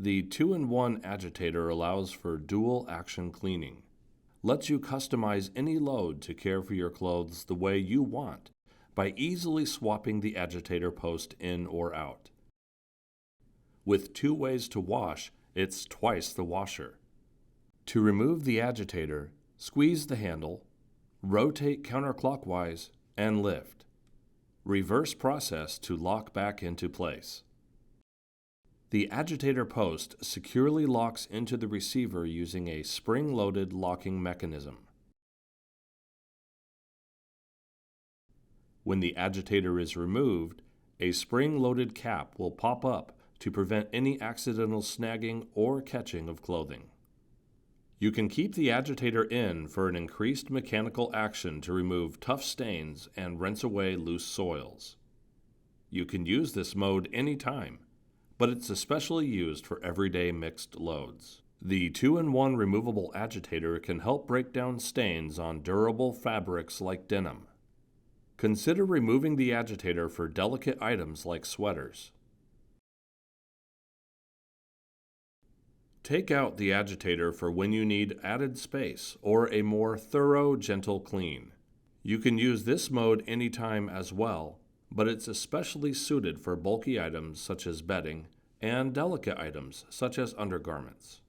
The 2-in-1 agitator allows for dual action cleaning. Lets you customize any load to care for your clothes the way you want by easily swapping the agitator post in or out. With 2 ways to wash, it's twice the washer. To remove the agitator, squeeze the handle, rotate counterclockwise, and lift. Reverse process to lock back into place. The agitator post securely locks into the receiver using a spring-loaded locking mechanism. When the agitator is removed, a spring-loaded cap will pop up to prevent any accidental snagging or catching of clothing. You can keep the agitator in for an increased mechanical action to remove tough stains and rinse away loose soils. You can use this mode anytime, but it's especially used for everyday mixed loads. The 2-in-1 removable agitator can help break down stains on durable fabrics like denim. Consider removing the agitator for delicate items like sweaters. Take out the agitator for when you need added space or a more thorough, gentle clean. You can use this mode anytime as well, but it's especially suited for bulky items such as bedding and delicate items such as undergarments.